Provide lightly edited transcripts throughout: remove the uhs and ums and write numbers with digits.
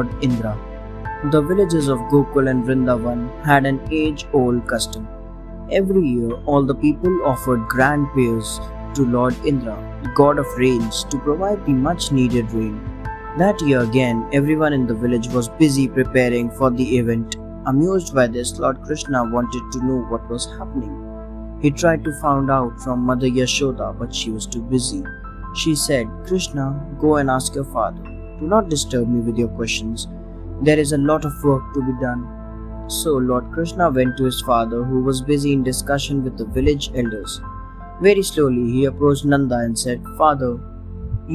Lord Indra. The villages of Gokul and Vrindavan had an age-old custom. Every year, all the people offered grand prayers to Lord Indra, the god of rains, to provide the much-needed rain. That year again, everyone in the village was busy preparing for the event. Amused by this, Lord Krishna wanted to know what was happening. He tried to find out from Mother Yashoda, but she was too busy. She said, "Krishna, go and ask your father. Do not disturb me with your questions. There is a lot of work to be done." So Lord Krishna went to his father, who was busy in discussion with the village elders. Very slowly he approached Nanda and said, "Father,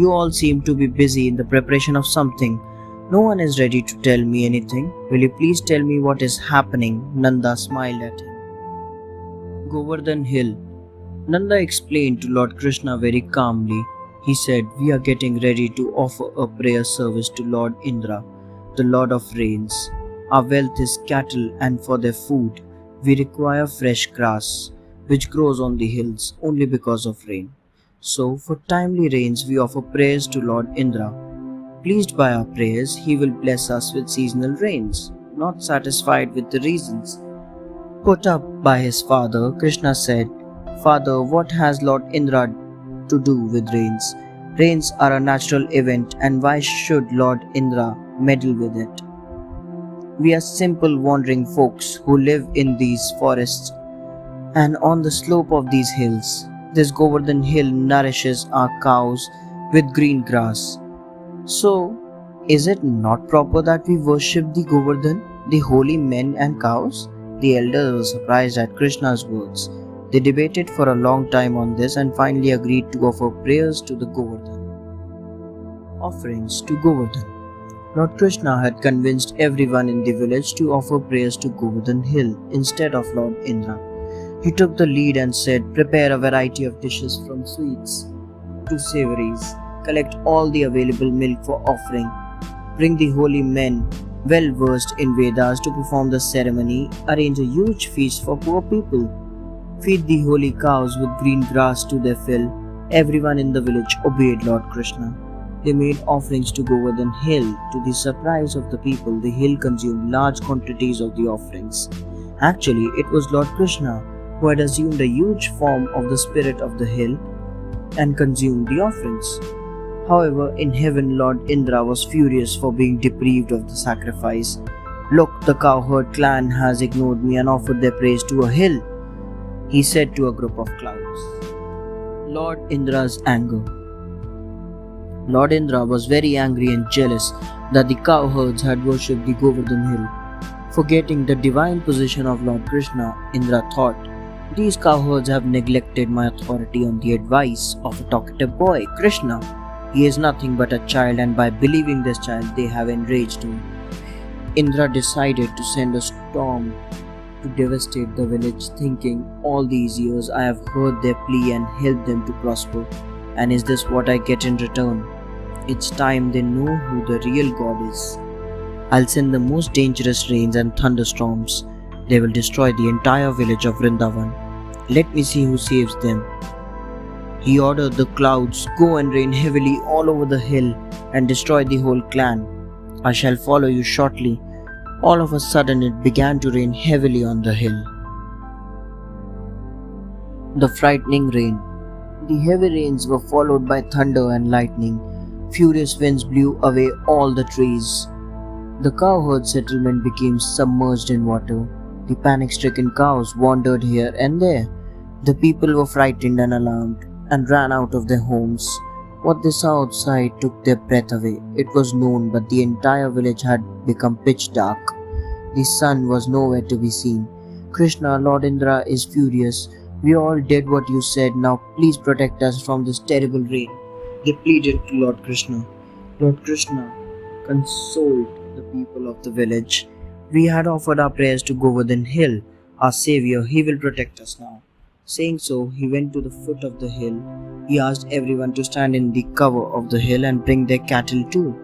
you all seem to be busy in the preparation of something. No one is ready to tell me anything. Will you please tell me what is happening?" Nanda smiled at him. Govardhan Hill. Nanda explained to Lord Krishna very calmly. He said, "We are getting ready to offer a prayer service to Lord Indra, the Lord of Rains. Our wealth is cattle, and for their food, we require fresh grass, which grows on the hills only because of rain. So, for timely rains, we offer prayers to Lord Indra. Pleased by our prayers, he will bless us with seasonal rains." Not satisfied with the reasons put up by his father, Krishna said, "Father, what has Lord Indra to do with rains? Rains are a natural event, and why should Lord Indra meddle with it? We are simple wandering folks who live in these forests and on the slope of these hills. This Govardhan Hill nourishes our cows with green grass. So, is it not proper that we worship the Govardhan, the holy men and cows?" The elders were surprised at Krishna's words. They debated for a long time on this and finally agreed to offer prayers to the Govardhan. Offerings to Govardhan. Lord Krishna had convinced everyone in the village to offer prayers to Govardhan Hill instead of Lord Indra. He took the lead and said, "Prepare a variety of dishes from sweets to savories. Collect all the available milk for offering. Bring the holy men well versed in Vedas to perform the ceremony. Arrange a huge feast for poor people. Feed the holy cows with green grass to their fill." Everyone in the village obeyed Lord Krishna. They made offerings to Govardhan Hill. To the surprise of the people, the hill consumed large quantities of the offerings. Actually, it was Lord Krishna who had assumed a huge form of the spirit of the hill and consumed the offerings. However, in heaven, Lord Indra was furious for being deprived of the sacrifice. "Look, the cowherd clan has ignored me and offered their praise to a hill," he said to a group of clouds. Lord Indra's anger. Lord Indra was very angry and jealous that the cowherds had worshipped the Govardhan Hill. Forgetting the divine position of Lord Krishna, Indra thought, "These cowherds have neglected my authority on the advice of a talkative boy, Krishna. He is nothing but a child, and by believing this child, they have enraged me." Indra decided to send a storm to devastate the village, thinking, "All these years I have heard their plea and helped them to prosper, and is this what I get in return? It's time they know who the real God is. I'll send the most dangerous rains and thunderstorms. They will destroy the entire village of Vrindavan. Let me see who saves them." He ordered the clouds, "Go and rain heavily all over the hill and destroy the whole clan. I shall follow you shortly." All of a sudden it began to rain heavily on the hill. The frightening rain. The heavy rains were followed by thunder and lightning. Furious winds blew away all the trees. The cowherd settlement became submerged in water. The panic-stricken cows wandered here and there. The people were frightened and alarmed and ran out of their homes. What they saw outside took their breath away. It was noon, but the entire village had become pitch dark. The sun was nowhere to be seen. "Krishna, Lord Indra is furious. We all did what you said. Now please protect us from this terrible rain," they pleaded to Lord Krishna. Lord Krishna consoled the people of the village. "We had offered our prayers to Govardhan Hill, our savior. He will protect us now." Saying so, he went to the foot of the hill. He asked everyone to stand in the cover of the hill and bring their cattle too.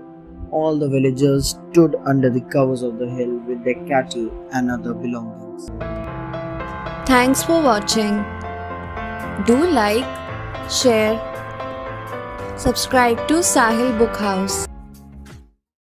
All the villagers stood under the covers of the hill with their cattle and other belongings. Thanks for watching. Do like, share, subscribe to Sahil Book House.